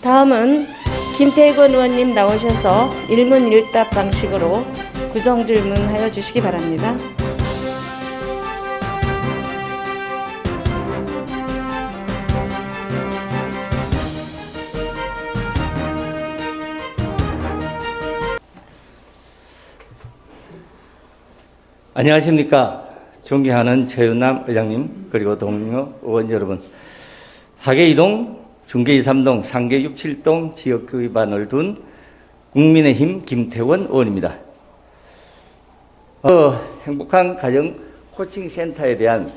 다음은 김태권 의원님 나오셔서 일문일답 방식으로 구정질문하여 주시기 바랍니다. 안녕하십니까. 존경하는 최윤남 의장님, 그리고 동료 의원 여러분. 하계 2동, 중계 2, 3동, 상계 6, 7동 지역구 위반을 둔 국민의힘 김태원 의원입니다. 행복한 가정 코칭센터에 대한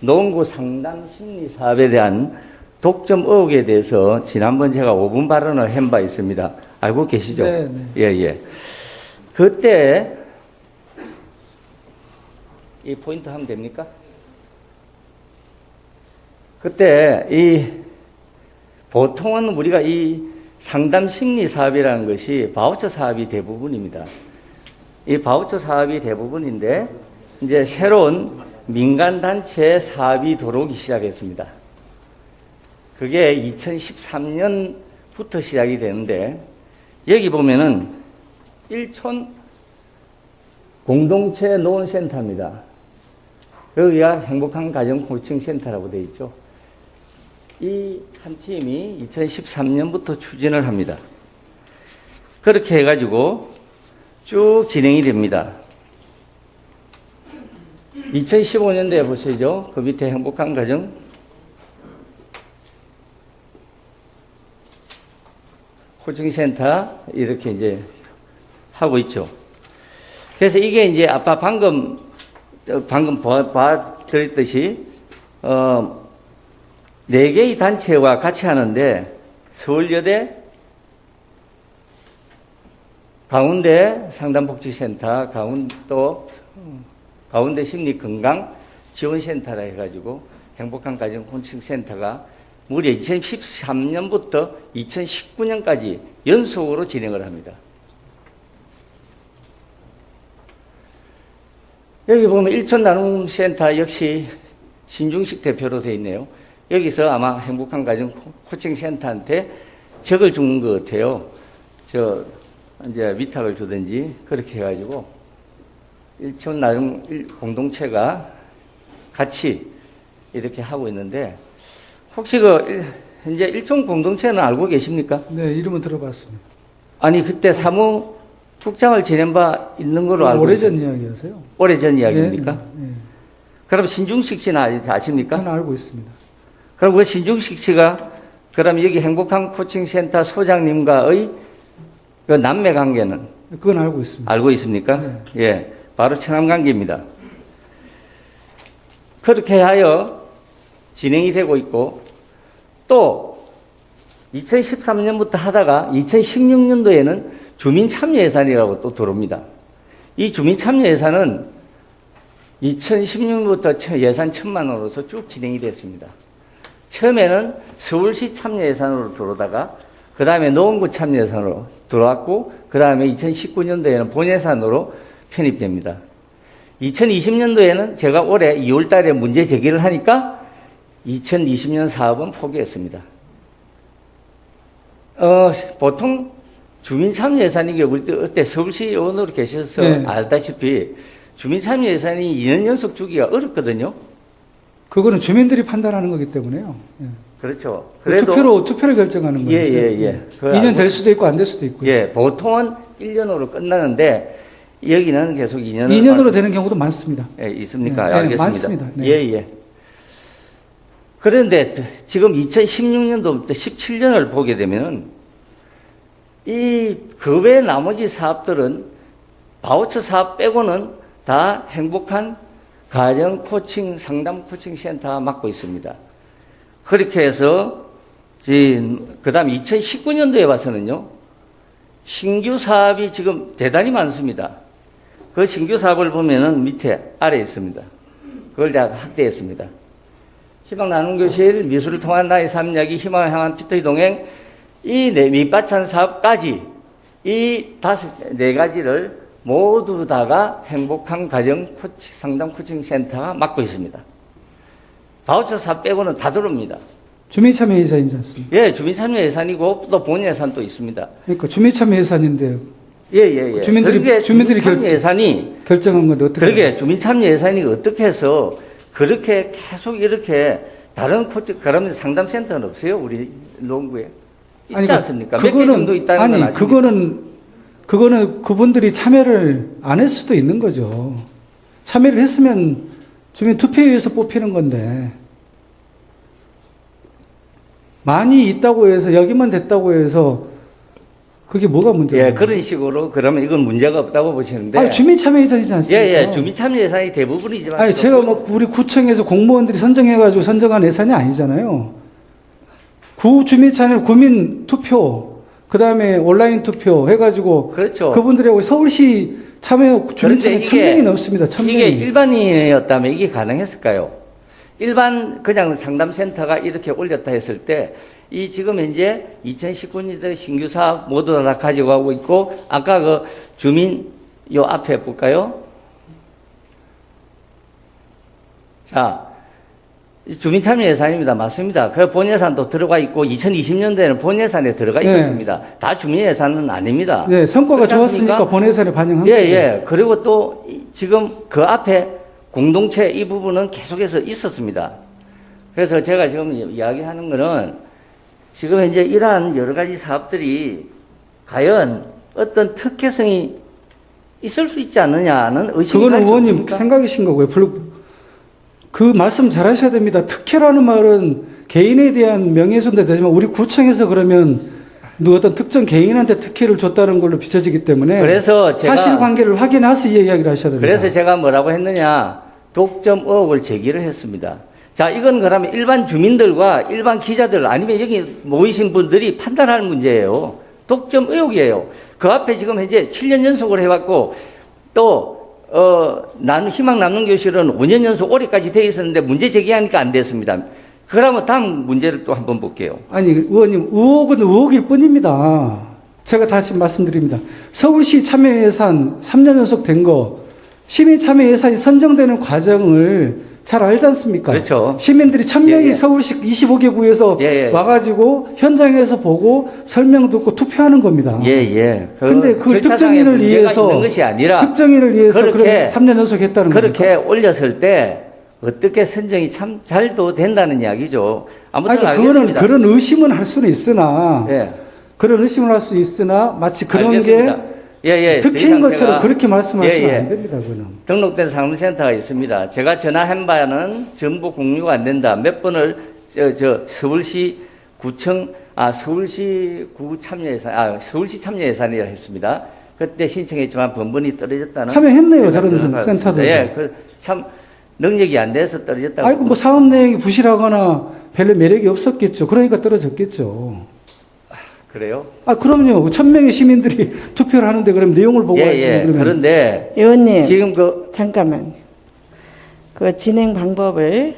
노원구 상담 심리 사업에 대한 독점 의혹에 대해서 지난번 제가 5분 발언을 한 바 있습니다. 알고 계시죠? 네. 예. 그때 이 포인트 하면 됩니까? 그때 보통은 우리가 이 상담 심리 사업이라는 것이 바우처 사업이 대부분입니다. 이 바우처 사업이 대부분인데 이제 새로운 민간단체 사업이 들어오기 시작했습니다. 그게 2013년부터 시작이 되는데 여기 보면은 일촌 공동체 노원센터입니다. 여기가 행복한 가정 코칭센터라고 되어 있죠. 이 한 팀이 2013년부터 추진을 합니다. 그렇게 해가지고 쭉 진행이 됩니다. 2015년도에 보시죠. 그 밑에 행복한 가정 코칭센터 이렇게 이제 하고 있죠. 그래서 이게 이제 아까 방금 봐드렸듯이 4개의 단체와 같이 하는데 서울여대, 가운데 상담복지센터, 가운데 심리건강지원센터라 해가지고 행복한 가정 코칭센터가 무려 2013년부터 2019년까지 연속으로 진행을 합니다. 여기 보면 일촌나눔센터 역시 신중식 대표로 되어 있네요. 여기서 아마 행복한 가정 코칭센터한테 적을 준 것 같아요. 이제 위탁을 주든지 그렇게 해가지고 일촌나눔 공동체가 같이 이렇게 하고 있는데 혹시 현재 일촌 공동체는 알고 계십니까? 네, 이름은 들어봤습니다. 아니, 그때 사무국장을 지낸 바 있는 걸로 알고 오래전 있어요. 이야기하세요? 오래전 이야기입니까? 네. 그럼 신중식 씨는 아십니까? 저는 알고 있습니다. 그럼 그 신중식 씨가 그럼 여기 행복한 코칭센터 소장님과의 그 남매 관계는 그건 알고 있습니다. 알고 있습니까? 네. 예, 바로 천암 관계입니다. 그렇게 하여 진행이 되고 있고 또 2013년부터 하다가 2016년도에는 주민참여예산이라고 또 들어옵니다. 이 주민참여예산은 2016년부터 예산 1,000만 원으로서 쭉 진행이 됐습니다. 처음에는 서울시 참여예산으로 들어오다가 그 다음에 노원구 참여예산으로 들어왔고 그 다음에 2019년도에는 본예산으로 편입됩니다. 2020년도에는 제가 올해 2월 달에 문제 제기를 하니까 2020년 사업은 포기했습니다. 보통 주민참여예산이 우리 그때 서울시 의원으로 계셔서 네. 알다시피 주민참여예산이 2년 연속 주기가 어렵거든요. 그거는 주민들이 판단하는 거기 때문에요. 예. 그렇죠. 투표로 결정하는 거죠. 예. 2년 될 수도 있고 안 될 수도 있고. 예, 보통은 1년으로 끝나는데 여기는 계속 2년으로 되는 경우도 많습니다. 예, 있습니까? 네, 알겠습니다. 많습니다. 네. 예. 그런데 지금 2016년도부터 17년을 보게 되면 그 외 나머지 사업들은 바우처 사업 빼고는 다 행복한 가정 코칭, 상담 코칭 센터 맡고 있습니다. 그렇게 해서, 그 다음 2019년도에 와서는요, 신규 사업이 지금 대단히 많습니다. 그 신규 사업을 보면은 밑에 아래에 있습니다. 그걸 제가 확대했습니다. 희망 나눔교실, 미술을 통한 나의 삶 이야기, 희망을 향한 피터의 동행, 이 밑바찬 사업까지 이 4가지를 모두 다가 행복한 가정 상담 코칭 센터가 맡고 있습니다. 바우처 사업 빼고는 다 들어옵니다. 주민참여 예산이지 않습니까? 예, 주민참여 예산이고 또 본예산도 있습니다. 그러니까 주민참여 예산인데 예. 주민들이 주민참여 예산이 결정한 건데 어떻게? 그러게 주민참여 예산이 어떻게 해서 그렇게 계속 이렇게 다른 코치 그러면 상담센터는 없어요 우리 농구에 있지 아니, 않습니까? 몇 개 정도 있다는 건 아십니까? 그거는 그분들이 참여를 안 했을 수도 있는 거죠. 참여를 했으면 주민 투표에 의해서 뽑히는 건데 많이 있다고 해서 여기만 됐다고 해서 그게 뭐가 문제예요? 예, 그런 식으로 그러면 이건 문제가 없다고 보시는데. 아니, 주민참여 예산이지 않습니까? 예, 주민참여 예산이 대부분이지만. 아니, 제가 뭐 우리 구청에서 공무원들이 선정해가지고 선정한 예산이 아니잖아요. 구 주민참여 구민 투표, 그 다음에 온라인 투표 해가지고. 그렇죠. 그분들하고 서울시 참여 주민참여 1000명이 넘습니다. 1000명이. 이게 일반인이었다면 이게 가능했을까요? 일반 그냥 상담센터가 이렇게 올렸다 했을 때 이 지금 현재 2019년도 신규 사업 모두 다 가지고 가고 있고 아까 그 주민 요 앞에 볼까요? 자, 주민 참여 예산입니다. 맞습니다. 그 본 예산도 들어가 있고 2020년도에는 본 예산에 들어가 있었습니다. 다 주민 예산은 아닙니다. 네, 성과가 좋았으니까 본 예산에 반영한 거죠. 예. 그리고 또 지금 그 앞에 공동체 이 부분은 계속해서 있었습니다. 그래서 제가 지금 이야기하는 거는 지금 현재 이러한 여러 가지 사업들이 과연 어떤 특혜성이 있을 수 있지 않느냐는 의심이 그거는 갈수 의원님 없습니까? 생각이신 거고요. 그 말씀 잘 하셔야 됩니다. 특혜라는 말은 개인에 대한 명예훼손도 되지만 우리 구청에서 그러면 어떤 특정 개인한테 특혜를 줬다는 걸로 비춰지기 때문에 그래서 제가 사실관계를 확인해서 이 이야기를 하셔야 됩니다. 그래서 제가 뭐라고 했느냐 독점 의혹을 제기를 했습니다. 자, 이건 그러면 일반 주민들과 일반 기자들 아니면 여기 모이신 분들이 판단할 문제예요. 독점 의혹이에요. 그 앞에 지금 현재 7년 연속을 해왔고 또 희망 나눔 교실은 5년 연속 올해까지 되어 있었는데 문제 제기하니까 안 됐습니다. 그러면 다음 문제를 또 한번 볼게요. 아니 의원님 의혹은 의혹일 뿐입니다. 제가 다시 말씀드립니다. 서울시 참여 예산 3년 연속 된 거 시민 참여 예산이 선정되는 과정을 잘 알지 않습니까? 그렇죠. 시민들이 1000명이 예. 서울시 25개 구에서 와가지고 현장에서 보고 설명 듣고 투표하는 겁니다. 예. 근데 그 특정인을 위해서 있는 것이 아니라 특정인을 위해서 그렇게 3년 연속 했다는 거죠. 그렇게 올렸을 때 어떻게 선정이 참 잘도 된다는 이야기죠. 아무튼 아니, 알겠습니다. 그런 의심은 할 수는 있으나 예. 그런 의심을 할 수 있으나 마치 그런 알겠습니다. 게 예. 특혜인 것처럼 제가 그렇게 말씀하시면 예. 안 됩니다. 그는. 등록된 상담센터가 있습니다. 제가 전화한 바는 전부 공유가 안 된다. 몇 번을 서울시 서울시 참여 예산이라 했습니다. 그때 신청했지만 번번이 떨어졌다는. 참여했네요, 다른 센터도. 예, 참 능력이 안 돼서 떨어졌다고. 아이고 뭐 사업 내용이 부실하거나 별로 매력이 없었겠죠. 그러니까 떨어졌겠죠. 그래요? 그럼요. 1000명의 시민들이 투표를 하는데 그럼 내용을 보고 예. 그런데 의원님 지금 잠깐만 그 진행 방법을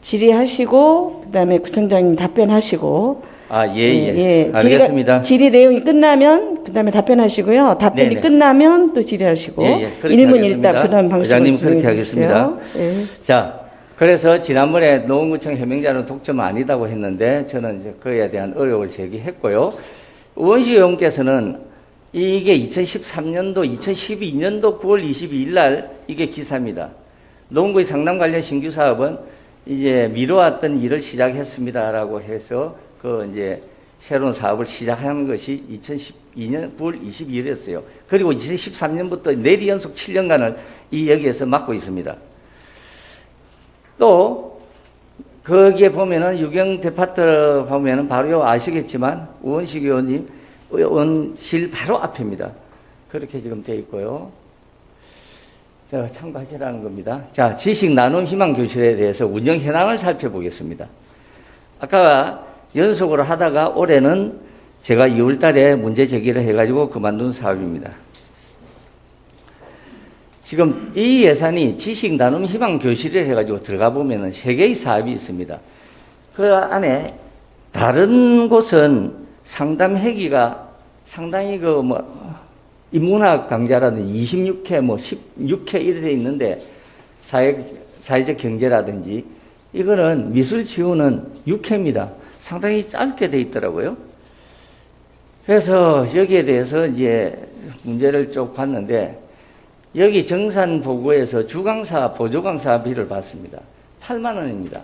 질의하시고 그다음에 구청장님 답변하시고 알겠습니다. 질의 내용이 끝나면 그다음에 답변하시고요. 답변이 네네. 끝나면 또 질의하시고 그렇게 1문 하겠습니다. 1답 그런 방식으로 회장님 그렇게 하겠습니다. 예. 자, 그래서 지난번에 노원구청 해명자는 독점 아니다고 했는데 저는 이제 그에 대한 의혹을 제기했고요. 우원식 의원께서는 이게 2013년도, 2012년도 9월 22일 날 이게 기사입니다. 노원구의 상담 관련 신규 사업은 이제 미뤄왔던 일을 시작했습니다라고 해서 그 이제 새로운 사업을 시작하는 것이 2012년 9월 22일이었어요. 그리고 2013년부터 4리 연속 7년간을 여기에서 맡고 있습니다. 또 거기에 보면은 유경 데파트 보면은 바로 아시겠지만 우원식 의원님 의원실 바로 앞입니다. 그렇게 지금 돼 있고요. 자, 참고하시라는 겁니다. 자, 지식 나눔 희망 교실에 대해서 운영 현황을 살펴보겠습니다. 아까 연속으로 하다가 올해는 제가 2월 달에 문제 제기를 해가지고 그만둔 사업입니다. 지금 이 예산이 지식 나눔 희망 교실에 해가지고 들어가 보면은 3개의 사업이 있습니다. 그 안에 다른 곳은 상담 회기가 상당히 인문학 강좌라든지 26회, 16회 이렇게 있는데 사회적 경제라든지 이거는 미술 지우는 6회입니다. 상당히 짧게 돼 있더라고요. 그래서 여기에 대해서 이제 문제를 쭉 봤는데, 여기 정산 보고에서 주강사, 보조강사비를 받습니다. 8만 원입니다.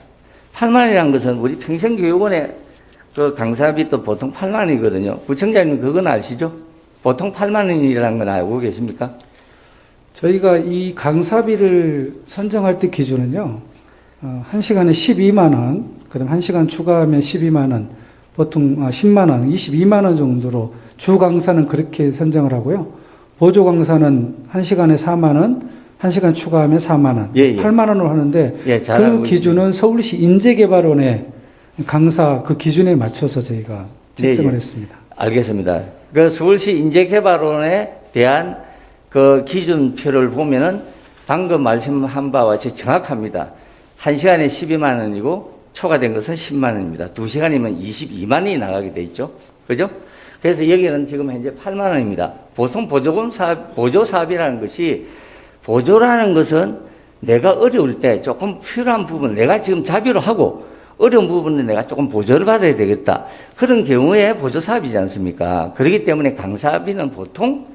8만 원이라는 것은 우리 평생교육원의 그 강사비도 보통 8만 원이거든요. 구청장님 그건 아시죠? 보통 8만 원이라는 건 알고 계십니까? 저희가 이 강사비를 선정할 때 기준은요, 1시간에 12만 원, 그럼 1시간 추가하면 12만 원, 보통 10만 원, 22만 원 정도로 주 강사는 그렇게 선정을 하고요. 보조 강사는 1시간에 4만 원, 1시간 추가하면 4만 원, 예, 예. 8만 원으로 하는데 잘 그 알고 기준은 있습니다. 서울시 인재개발원의 강사 그 기준에 맞춰서 저희가 책정을 네, 예. 했습니다. 알겠습니다. 그 서울시 인재개발원에 대한 그 기준표를 보면은 방금 말씀한 바와 같이 정확합니다. 1시간에 12만 원이고 초과된 것은 10만 원입니다. 2시간이면 22만 원이 나가게 돼 있죠. 그죠? 그래서 여기는 지금 현재 8만 원입니다. 보통 보조 사업이라는 것이, 보조라는 것은 내가 어려울 때 조금 필요한 부분, 내가 지금 자비로 하고 어려운 부분은 내가 조금 보조를 받아야 되겠다. 그런 경우에 보조 사업이지 않습니까? 그렇기 때문에 강사비는 보통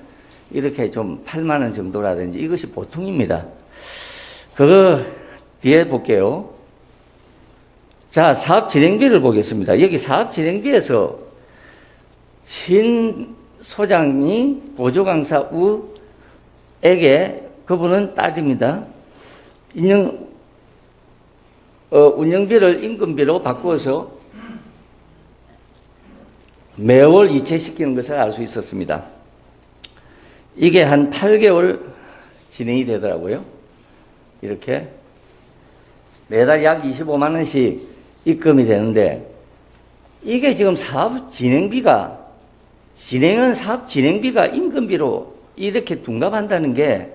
이렇게 좀 8만 원 정도라든지 이것이 보통입니다. 그거 뒤에 볼게요. 자, 사업 진행비를 보겠습니다. 여기 사업 진행비에서 신 소장이 보조 강사 우에게, 그분은 딸입니다. 운영비를 임금비로 바꾸어서 매월 이체시키는 것을 알 수 있었습니다. 이게 한 8개월 진행이 되더라고요. 이렇게 매달 약 25만 원씩 입금이 되는데, 이게 지금 사업 진행비가, 사업 진행비가 임금비로 이렇게 둔갑한다는 게,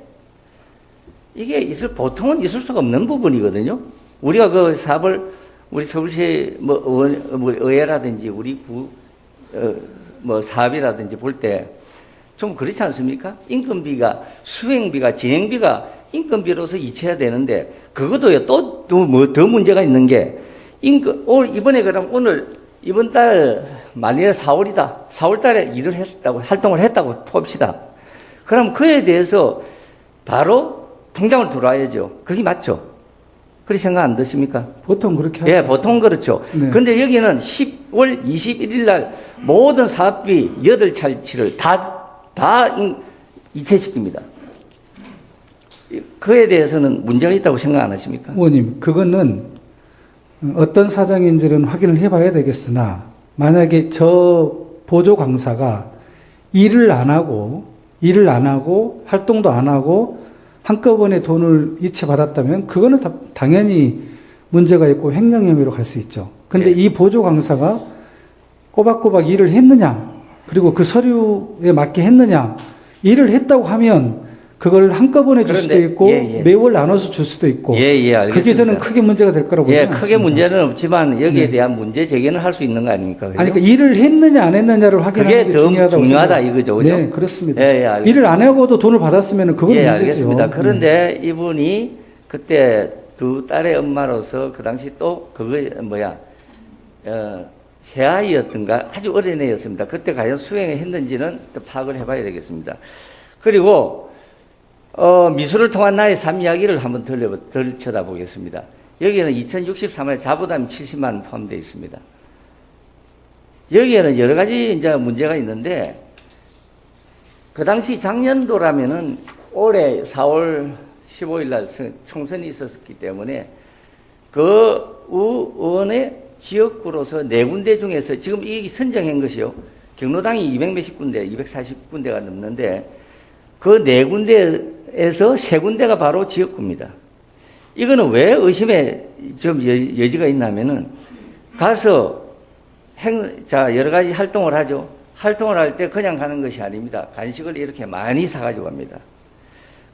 이게 보통은 있을 수가 없는 부분이거든요. 우리가 그 사업을, 우리 서울시 의회라든지 우리 사업이라든지 볼 때 좀 그렇지 않습니까? 임금비가, 수행비가, 진행비가 임금비로서 이체해야 되는데, 그것도요, 더 문제가 있는 게, 이번에 그럼 이번 달, 만일에 4월이다. 4월 달에 활동을 했다고 봅시다. 그럼 그에 대해서 바로 통장을 들어와야죠. 그게 맞죠? 그렇게 생각 안 드십니까? 보통 그렇게 하죠. 예, 보통 그렇죠. 네. 근데 여기는 10월 21일 날 모든 사업비 8차치를 다 이체시킵니다. 그에 대해서는 문제가 있다고 생각 안 하십니까? 의원님, 그거는 어떤 사정인지는 확인을 해봐야 되겠으나, 만약에 저 보조 강사가 일을 안 하고 활동도 안 하고 한꺼번에 돈을 이체받았다면 그거는 당연히 문제가 있고 횡령 혐의로 갈 수 있죠. 근데 예. 이 보조 강사가 꼬박꼬박 일을 했느냐, 그리고 그 서류에 맞게 했느냐, 일을 했다고 하면 그걸 한꺼번에 줄 수도 그런데, 있고 예, 예. 매월 나눠서 줄 수도 있고, 알겠습니다. 그게 저는 크게 문제가 될 거라고 예, 보지 크게 않습니다. 문제는 없지만 여기에 네. 대한 문제 제기는 할 수 있는 거 아닙니까? 그죠? 아니, 그러니까 일을 했느냐 안 했느냐를 확인하는 그게 게 더 중요하다고 중요하다 생각해요. 이거죠, 그죠? 네, 그렇습니다. 예, 알겠습니다. 일을 안 하고도 돈을 받았으면 그건 예, 문제죠. 알겠습니다. 그런데 이분이 그때 두 딸의 엄마로서 그 당시 또 새아이였던가 아주 어린 애였습니다. 그때 과연 수행을 했는지는 또 파악을 해봐야 되겠습니다. 그리고 미술을 통한 나의 삶 이야기를 한번 덜 쳐다보겠습니다. 여기에는 2063원에 자부담이 70만 원 포함되어 있습니다. 여기에는 여러 가지 이제 문제가 있는데, 그 당시 작년도라면은 올해 4월 15일 날 총선이 있었기 때문에 그 의원의 지역구로서 4군데 중에서 지금 이 선정한 것이요. 경로당이 200몇십 군데, 240군데가 넘는데 그 4군데에서 3군데가 바로 지역구입니다. 이거는 왜 의심의 좀 여지가 있냐면은 가서 여러 가지 활동을 하죠. 활동을 할 때 그냥 가는 것이 아닙니다. 간식을 이렇게 많이 사가지고 갑니다.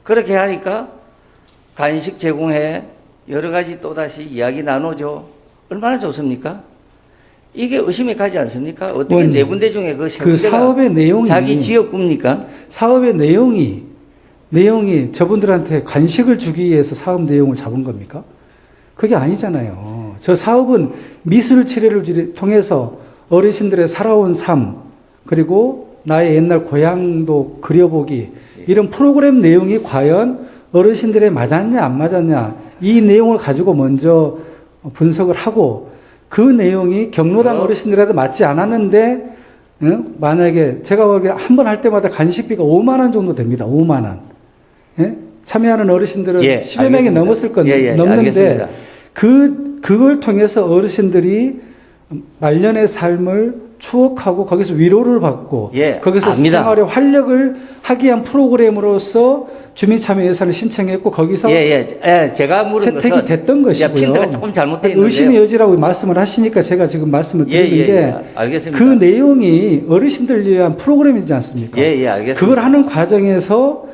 그렇게 하니까 간식 제공해 여러 가지 또다시 이야기 나누죠. 얼마나 좋습니까? 이게 의심이 가지 않습니까? 어떻게 4군데 중에 그 3군데가 사업의 내용이 자기 지역구입니까? 사업의 내용이 저분들한테 간식을 주기 위해서 사업 내용을 잡은 겁니까? 그게 아니잖아요. 저 사업은 미술 치료를 통해서 어르신들의 살아온 삶, 그리고 나의 옛날 고향도 그려보기, 이런 프로그램 내용이 과연 어르신들에 맞았냐 안 맞았냐, 이 내용을 가지고 먼저 분석을 하고, 그 내용이 경로당 어르신들한테 맞지 않았는데, 만약에 제가 보기에 한 번 할 때마다 간식비가 5만 원 정도 됩니다. 5만 원. 예? 참여하는 어르신들은 10여 명이 넘었을 건데, 넘는데, 그걸 통해서 어르신들이 말년의 삶을 추억하고 거기서 위로를 받고 거기서 생활의 활력을 하기 위한 프로그램으로서 주민참여 예산을 신청했고 거기서 제가 물은 채택이 됐던 것이고요. 핀트가 조금 잘못되어 있는데요. 의심의 여지라고 말씀을 하시니까 제가 지금 말씀을 드리는 게 알겠습니다. 그 내용이 어르신들 위한 프로그램이지 않습니까? 알겠습니다. 그걸 하는 과정에서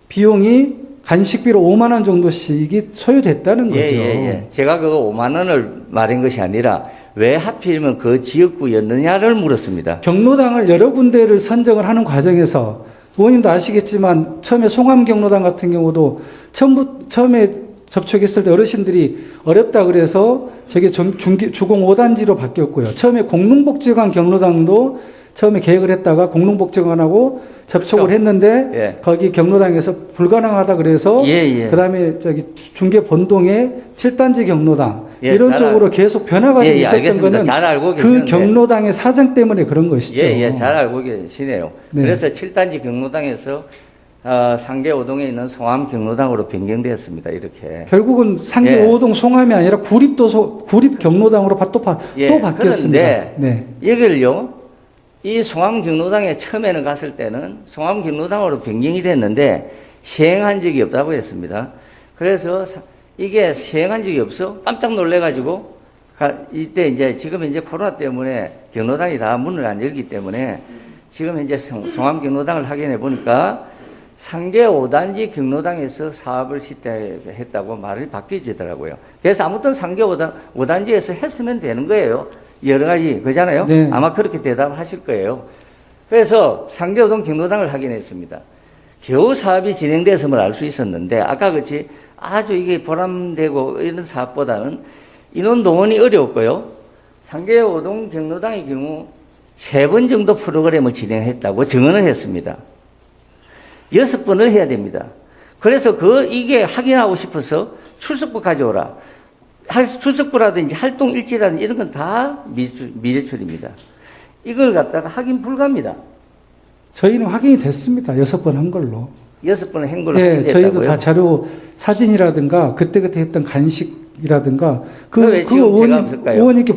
비용이 간식비로 5만 원 정도씩이 소요됐다는 거죠. 제가 그거 5만 원을 말한 것이 아니라 왜 하필이면 그 지역구였느냐를 물었습니다. 경로당을 여러 군데를 선정을 하는 과정에서 의원님도 아시겠지만 처음에 송암 경로당 같은 경우도 처음에 접촉했을 때 어르신들이 어렵다 그래서 저게 주공 5단지로 바뀌었고요. 처음에 공릉복지관 경로당도 처음에 계획을 했다가 공릉복지관하고 접촉을 했는데 거기 경로당에서 불가능하다 그래서 그다음에 저기 중계 본동의 7단지 경로당 이런 쪽으로 계속 변화가 있었던 거는 잘 알고 그 경로당의 사정 때문에 그런 것이죠. 잘 알고 계시네요. 그래서 7단지 경로당에서 상계 5동에 있는 송암 경로당으로 변경되었습니다. 이렇게. 결국은 상계 5동 송암이 아니라 구립 경로당으로 또 바뀌었습니다. 그런데 이걸요. 이 송암 경로당에 처음에는 갔을 때는 송암 경로당으로 변경이 됐는데 시행한 적이 없다고 했습니다. 그래서 이게 시행한 적이 없어 깜짝 놀래가지고 이때 지금 코로나 때문에 경로당이 다 문을 안 열기 때문에 지금 송암 경로당을 확인해 보니까 상계 5단지 경로당에서 사업을 시작했다고 말이 바뀌어지더라고요. 그래서 아무튼 상계 5단지에서 했으면 되는 거예요. 여러 가지 그잖아요. 아마 그렇게 대답하실 거예요. 그래서 상계 5동 경로당을 확인했습니다. 겨우 사업이 진행돼서만 알 수 있었는데 아까 같이 아주 이게 보람되고 이런 사업보다는 인원 동원이 어려웠고요. 상계 5동 경로당의 경우 3번 정도 프로그램을 진행했다고 증언을 했습니다. 6번을 해야 됩니다. 그래서 이게 확인하고 싶어서 출석부 가져오라. 출석부라든지 활동 일지라든지 이런 건 다 미제출입니다. 이걸 갖다가 확인 불가입니다. 저희는 확인이 됐습니다. 6번 한 걸로. 6번을 한 걸로 확인됐다고요? 저희도 다 자료 사진이라든가 그때그때 했던 간식이라든가 왜 지금 제가 없을까요? 의원님께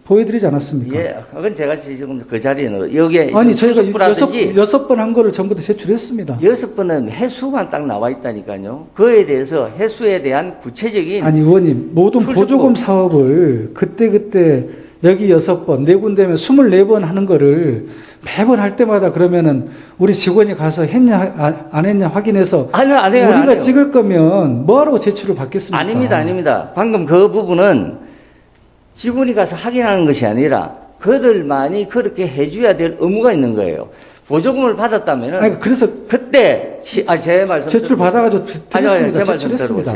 보여드리지 않았습니까? 그건 제가 지금 그 자리에는 여기에 아니 저희가 6번 한 거를 전부 다 제출했습니다. 6번은 해수만 딱 나와 있다니까요. 그에 대해서 해수에 대한 구체적인 아니 의원님 모든 보조금 사업을 그때 여기 6번 4군데면 24번 하는 거를 매번 할 때마다 그러면은 우리 직원이 가서 했냐 안 했냐 확인해서 안 해요. 우리가 찍을 거면 뭐하러 제출을 받겠습니까? 아닙니다. 방금 그 부분은 직원이 가서 확인하는 것이 아니라 그들만이 그렇게 해줘야 될 의무가 있는 거예요. 보조금을 받았다면은 그래서 그때 제 말씀 제출 받아가지고 드렸습니다. 제출했습니다.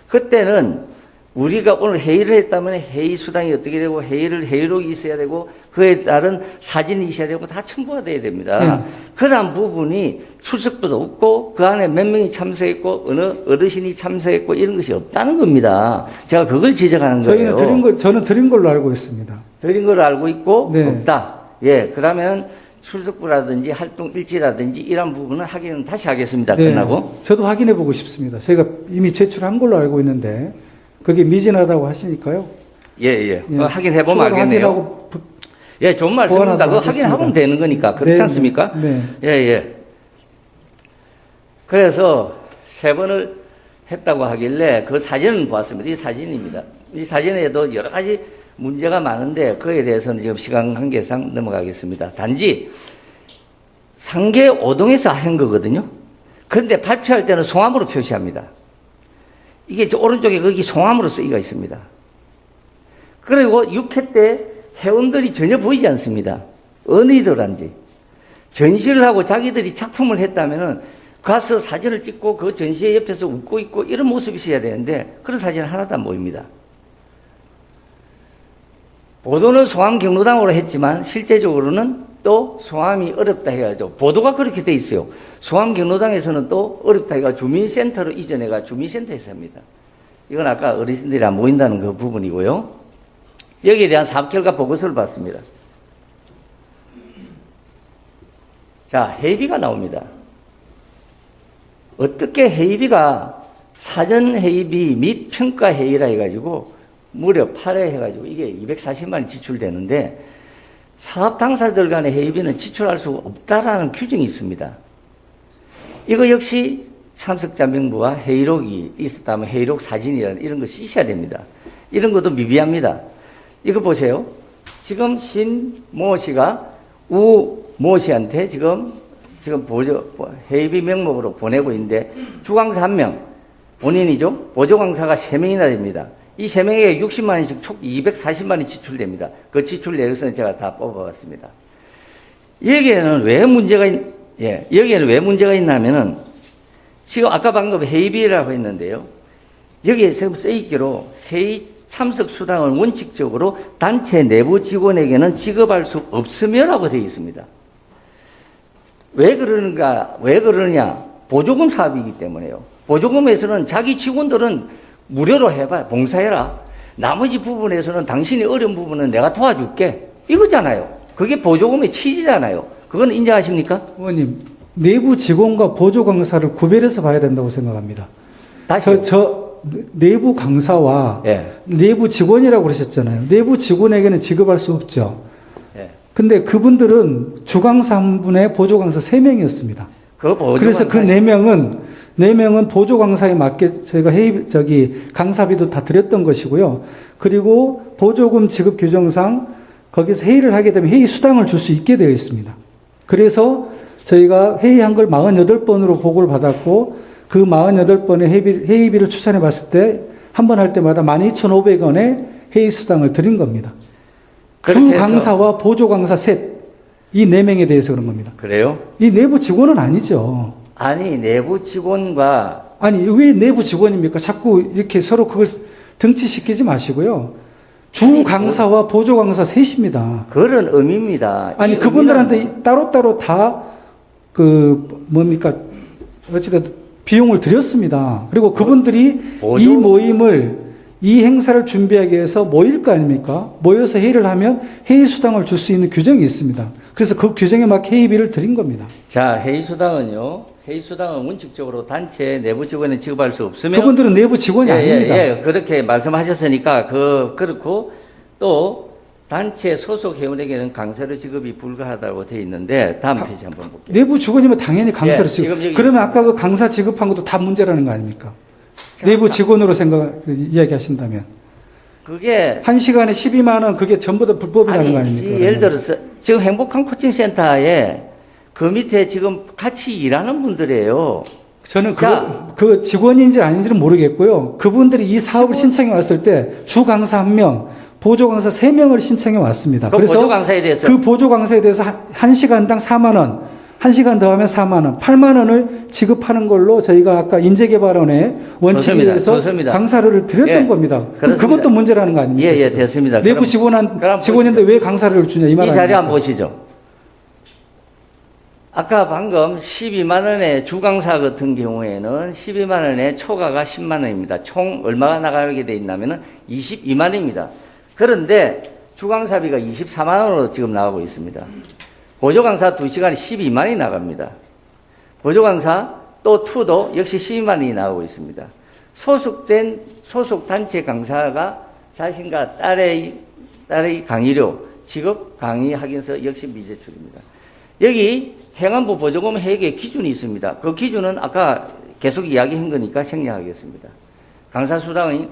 그때는 우리가 오늘 회의를 했다면 회의 수당이 어떻게 되고 회의록이 있어야 되고 그에 따른 사진이 있어야 되고 다 첨부가 돼야 됩니다. 그러한 부분이 출석부도 없고 그 안에 몇 명이 참석했고 어느 어르신이 참석했고 이런 것이 없다는 겁니다. 제가 그걸 지적하는 거예요. 저는 드린 걸로 알고 있습니다. 드린 걸로 알고 있고 없다. 그러면 출석부라든지 활동 일지라든지 이런 부분은 확인은 다시 하겠습니다. 끝나고. 저도 확인해 보고 싶습니다. 저희가 이미 제출한 걸로 알고 있는데 그게 미진하다고 하시니까요. 확인해 보면 알겠네요. 좋은 말씀입니다. 그거 확인하면 되는 거니까. 그렇지 않습니까? 그래서 3번을 했다고 하길래 그 사진을 보았습니다. 이 사진입니다. 이 사진에도 여러 가지 문제가 많은데 그에 대해서는 지금 시간 관계상 넘어가겠습니다. 단지 상계 5동에서 한 거거든요. 그런데 발표할 때는 송암으로 표시합니다. 이게 오른쪽에 거기 송암으로 쓰기가 있습니다. 그리고 6회 때 회원들이 전혀 보이지 않습니다. 어느 이들한지. 전시를 하고 자기들이 작품을 했다면은 가서 사진을 찍고 그 전시회 옆에서 웃고 있고 이런 모습이 있어야 되는데 그런 사진은 하나도 안 보입니다. 보도는 송암 경로당으로 했지만 실제적으로는 또 송암이 어렵다 해가지고 보도가 그렇게 돼 있어요. 송암 경로당에서는 또 어렵다 해가 주민센터로 이전해가 주민센터에서 합니다. 이건 아까 어르신들이 안 모인다는 그 부분이고요. 여기에 대한 사업 결과 보고서를 봤습니다. 자, 회의비가 나옵니다. 어떻게 회의비가 사전 회의비 및 평가 회의라 해가지고 무려 8회 해가지고 이게 240만 원 지출되는데 사업 당사자들 간의 회의비는 지출할 수 없다라는 규정이 있습니다. 이거 역시 참석자 명부와 회의록이 있었다면 회의록 사진이라는 이런 것이 있어야 됩니다. 이런 것도 미비합니다. 이거 보세요. 지금 신모 씨가 우모 씨한테 지금 회의비 명목으로 보내고 있는데 주강사 1명, 본인이죠. 보조강사가 3명이나 됩니다. 이 3명에게 60만 원씩 총 240만 원이 지출됩니다. 그 지출 내역서는 제가 다 뽑아봤습니다. 여기에는 왜 문제가 있냐면은 지금 아까 방금 회의비라고 했는데요. 여기에 지금 써있기로 회의 참석 수당을 원칙적으로 단체 내부 직원에게는 지급할 수 없으며라고 되어 있습니다. 왜 그러느냐? 보조금 사업이기 때문에요. 보조금에서는 자기 직원들은 무료로 해봐, 봉사해라. 나머지 부분에서는 당신이 어려운 부분은 내가 도와줄게. 이거잖아요. 그게 보조금의 취지잖아요. 그건 인정하십니까? 의원님, 내부 직원과 보조 강사를 구별해서 봐야 된다고 생각합니다. 다시요. 저 내부 강사와 예. 내부 직원이라고 그러셨잖아요. 내부 직원에게는 지급할 수 없죠. 예. 근데 그분들은 주강사 한 분에 보조 강사 3명이었습니다. 그래서 그 4명은 보조 강사에 맞게 저희가 강사비도 다 드렸던 것이고요. 그리고 보조금 지급 규정상 거기서 회의를 하게 되면 회의 수당을 줄 수 있게 되어 있습니다. 그래서 저희가 회의한 걸 48번으로 보고를 받았고 그 48번의 회의비를 추산해 봤을 때 한 번 할 때마다 12,500원의 회의 수당을 드린 겁니다. 주 강사와 보조 강사 셋, 이 4명에 대해서 그런 겁니다. 그래요? 이 내부 직원은 아니죠. 아니, 내부 직원과. 아니, 왜 내부 직원입니까? 자꾸 이렇게 서로 그걸 등치시키지 마시고요. 주 강사와 보조 강사 셋입니다. 그런 의미입니다. 아니, 그분들한테 따로따로 다, 어찌됐든 비용을 드렸습니다. 그리고 그분들이 이 행사를 준비하기 위해서 모일 거 아닙니까? 모여서 회의를 하면 회의 수당을 줄 수 있는 규정이 있습니다. 그래서 그 규정에 맞게 회의비를 드린 겁니다. 자, 회의 수당은 원칙적으로 단체 내부 직원에 지급할 수 없으며. 그분들은 내부 직원이 아닙니다. 그렇게 말씀하셨으니까, 그렇고, 또, 단체 소속 회원에게는 강사료 지급이 불가하다고 되어 있는데, 다음 페이지 한번 볼게요. 내부 직원이면 당연히 강사료 지급. 그러면 아까 그 강사 지급한 것도 다 문제라는 거 아닙니까? 내부 직원으로 이야기하신다면. 그게. 1시간에 12만원, 그게 전부 다 불법이라는 거 아닙니까? 예를 들어서, 지금 행복한 코칭센터에 그 밑에 지금 같이 일하는 분들이에요. 저는 그 직원인지 아닌지는 모르겠고요. 그분들이 이 사업을 신청해 왔을 때 주 강사 1명, 보조 강사 3명을 신청해 왔습니다. 그래서 보조 강사에 대해서 그 보조 강사에 대해서 1시간당 4만 원, 1시간 더 하면 4만 원, 8만 원을 지급하는 걸로 저희가 아까 인재개발원의 원칙에 의해서 강사료를 드렸던 겁니다. 그것도 문제라는 거 아닙니까? 예, 됐습니다. 내부 직원인데 왜 강사료를 주냐 이 말 아닙니까? 이 자료 한번 보시죠. 아까 방금 12만 원의 주강사 같은 경우에는 12만 원의 초과가 10만 원입니다. 총 얼마가 나가게 돼 있냐면은 22만 원입니다. 그런데 주강사비가 24만 원으로 지금 나가고 있습니다. 보조강사 2시간에 12만 원이 나갑니다. 보조강사 또 2도 역시 12만 원이 나가고 있습니다. 소속 단체 강사가 자신과 딸의 강의료, 직업 강의 학연서 역시 미제출입니다. 여기 행안부 보조금 회계 기준이 있습니다. 그 기준은 아까 계속 이야기한 거니까 생략하겠습니다. 강사 수당으로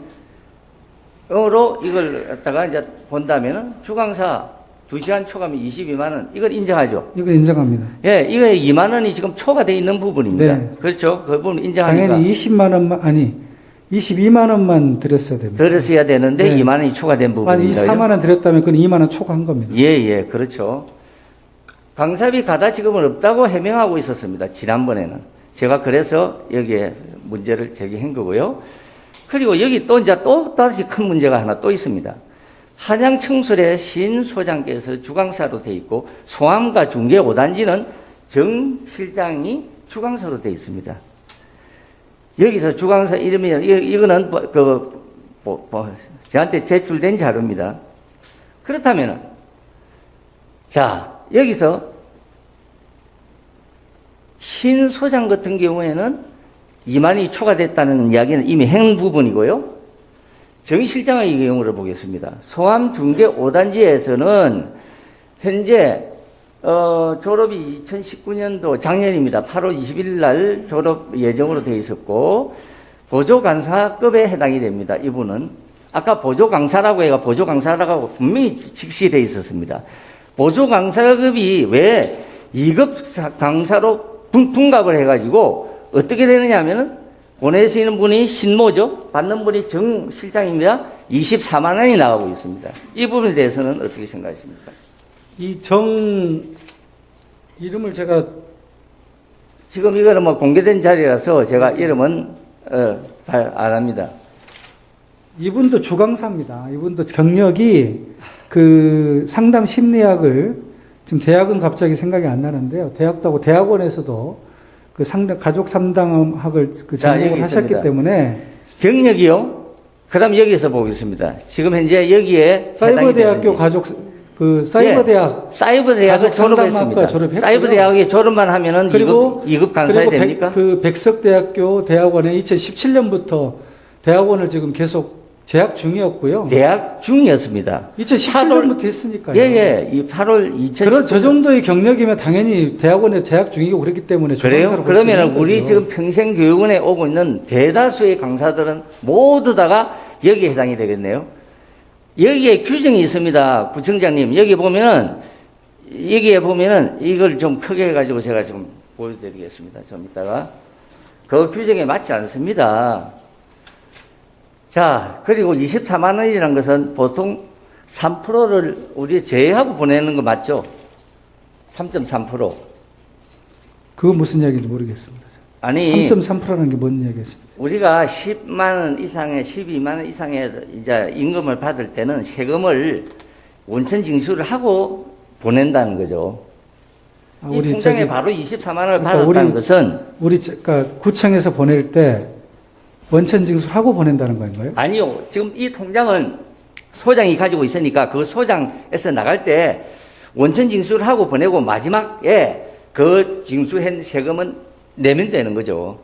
이걸 갖다가 이제 본다면은 주강사 2시간 초과면 22만 원. 이걸 인정하죠? 이걸 인정합니다. 예, 이거 2만 원이 지금 초과되어 있는 부분입니다. 네. 그렇죠? 그 부분 인정하니까. 당연히 22만 원만 드렸어야 됩니다. 드렸어야 되는데 네. 2만 원이 초과된 부분입니다. 24만 원 드렸다면 그건 2만 원 초과한 겁니다. 예, 그렇죠. 강사비 가다 지급은 없다고 해명하고 있었습니다. 지난번에는. 제가 그래서 여기에 문제를 제기한 거고요. 그리고 여기 또 다시 큰 문제가 하나 또 있습니다. 한양청술의 신소장께서 주강사로 돼 있고 소함과 중계 5단지는 정 실장이 주강사로 돼 있습니다. 여기서 주강사 이름이 이거는 저한테 제출된 자료입니다. 그렇다면은 자 여기서 신 소장 같은 경우에는 2만이 초과됐다는 이야기는 이미 행 부분이고요. 정 실장의 경우를 보겠습니다. 소함 중계 5단지에서는 현재 졸업이 2019년도 작년입니다. 8월 20일 날 졸업 예정으로 되어 있었고 보조강사급에 해당이 됩니다. 이분은 아까 보조강사라고 해가 보조강사라고 분명히 직시되어 있었습니다. 보조강사급이 왜 2급 강사로 분갑을 해가지고 어떻게 되느냐 하면은 보내시는 분이 신모죠. 받는 분이 정 실장입니다. 24만 원이 나가고 있습니다. 이 부분에 대해서는 어떻게 생각하십니까? 이 정 이름을 제가 지금 이거는 뭐 공개된 자리라서 제가 이름은 안 합니다. 이분도 주강사입니다. 이분도 경력이 그 상담 심리학을 지금 대학은 갑자기 생각이 안 나는데요. 대학도 하고 대학원에서도 그 상담 가족 상담학을 그 전공을 하셨기 때문에 경력이요. 그럼 여기서 보겠습니다. 지금 현재 여기에 사이버대학교 가족 그 사이버대학 사이버대학을 졸업했습니다. 사이버대학에 졸업만 하면은 그리고 2급 강사야 됩니까? 그 백석대학교 대학원에 2017년부터 대학원을 지금 계속 재학 중이었고요. 대학 중이었습니다. 2017년부터 했으니까요. 예. 이 8월 2017년. 그런 저 정도의 경력이면 당연히 대학원에 재학 중이고 그랬기 때문에 그래요? 그러면 우리 지금 평생교육원에 오고 있는 대다수의 강사들은 모두 다가 여기에 해당이 되겠네요. 여기에 규정이 있습니다. 구청장님, 여기에 보면은 이걸 좀 크게 해가지고 제가 좀 보여드리겠습니다. 좀 이따가. 그 규정에 맞지 않습니다. 자, 그리고 24만 원이라는 것은 보통 3%를 우리 제외하고 보내는 거 맞죠? 3.3%. 그거 무슨 이야기인지 모르겠습니다. 아니. 3.3%라는 게 뭔 이야기겠습니까? 우리가 10만 원 이상의, 12만 원 이상의 이제 임금을 받을 때는 세금을 원천 징수를 하고 보낸다는 거죠. 이 통장에 바로 24만 원을 받았다는 것은 그러니까 구청에서 보낼 때 원천 징수를 하고 보낸다는 건가요? 아니요. 지금 이 통장은 소장이 가지고 있으니까 그 소장에서 나갈 때 원천 징수를 하고 보내고 마지막에 그 징수한 세금은 내면 되는 거죠.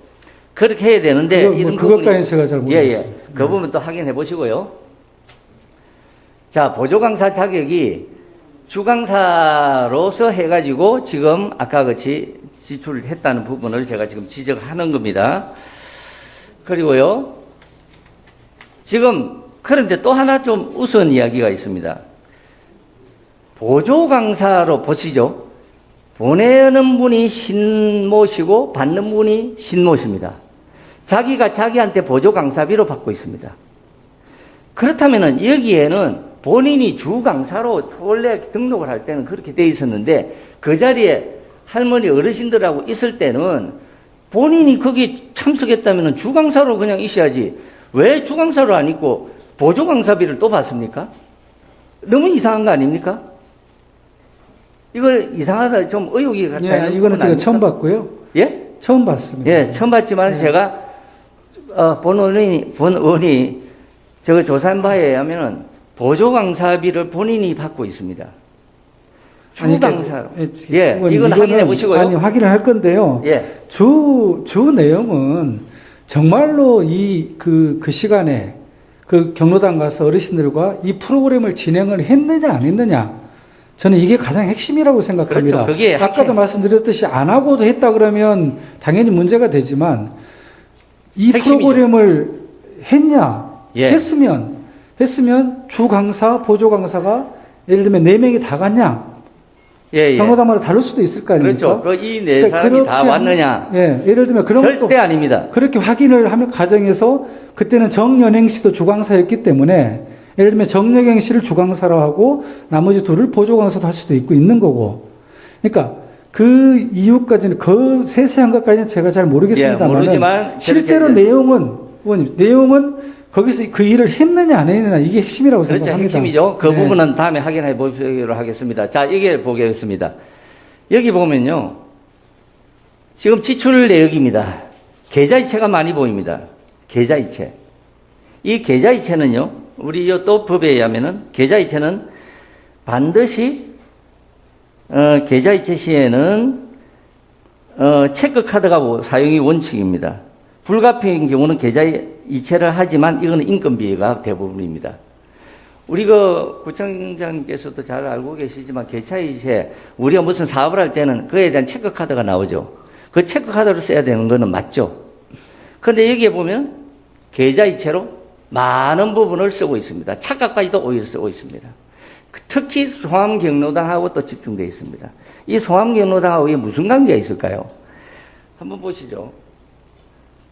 그렇게 해야 되는데 그것까지는 제가 잘 모르겠어요. 그 부분 또 확인해 보시고요. 자, 보조강사 자격이 주강사로서 해가지고 지금 아까 같이 지출을 했다는 부분을 제가 지금 지적하는 겁니다. 그리고요, 지금, 그런데 또 하나 좀 우스운 이야기가 있습니다. 보조강사로 보시죠. 보내는 분이 신모시고 받는 분이 신모십니다. 자기가 자기한테 보조강사비로 받고 있습니다. 그렇다면은 여기에는 본인이 주강사로 원래 등록을 할 때는 그렇게 돼 있었는데 그 자리에 할머니 어르신들하고 있을 때는 본인이 거기 참석했다면 주강사로 그냥 있어야지 왜 주강사로 안 있고 보조강사비를 또 받습니까? 너무 이상한 거 아닙니까? 이거 이상하다 좀 의혹이 같다. 예, 이거는 제가 처음 봤고요. 예? 처음 봤습니다. 예, 처음 봤지만 제가 본 의원이 저거 조사한 바에 의하면은 보조강사비를 본인이 받고 있습니다. 주강사로. 예, 이건 확인해 보시고요. 아니, 확인을 할 건데요. 예. 주 내용은 정말로 그 시간에 그 경로당 가서 어르신들과 이 프로그램을 진행을 했느냐, 안 했느냐. 저는 이게 가장 핵심이라고 생각합니다. 그렇죠. 그게 아까도 말씀드렸듯이 안 하고도 했다 그러면 당연히 문제가 되지만 이 핵심이죠. 프로그램을 했냐, 예. 했으면 주 강사, 보조 강사가 예를 들면 4명이 다 갔냐? 예. 경로당마다 다를 수도 있을 거 아닙니까? 그렇죠. 이 네 사람이 다 왔느냐? 예, 예를 들면 그런 절대 것도 아닙니다. 그렇게 확인을 하면 가정에서 그때는 정연행 씨도 주강사였기 때문에 예를 들면 정여경 씨를 주강사로 하고 나머지 둘을 보조강사도 할 수도 있고 있는 거고. 그러니까 그 이유까지는 그 세세한 것까지는 제가 잘 모르겠습니다만 모르지만 실제로 내용은 거기서 그 일을 했느냐 안 했느냐 이게 핵심이라고 그렇죠. 생각합니다. 핵심이죠. 그 네. 부분은 다음에 확인해 보기로 하겠습니다. 자, 여기 보겠습니다. 여기 보면요. 지금 지출 내역입니다. 계좌이체가 많이 보입니다. 계좌이체. 이 계좌이체는요, 우리 또 법에 의하면은 계좌이체는 반드시 계좌이체 시에는 체크카드가 사용이 원칙입니다. 불가피인 경우는 계좌이체를 하지만 이거는 인건비가 대부분입니다. 우리 구청장님께서도 잘 알고 계시지만 계좌이체 우리가 무슨 사업을 할 때는 그에 대한 체크카드가 나오죠. 그 체크카드를 써야 되는 거는 맞죠. 그런데 여기에 보면 계좌이체로 많은 부분을 쓰고 있습니다. 착각까지도 오히려 쓰고 있습니다. 특히 송암경로당하고 또 집중되어 있습니다. 이 송암경로당하고 이게 무슨 관계가 있을까요? 한번 보시죠.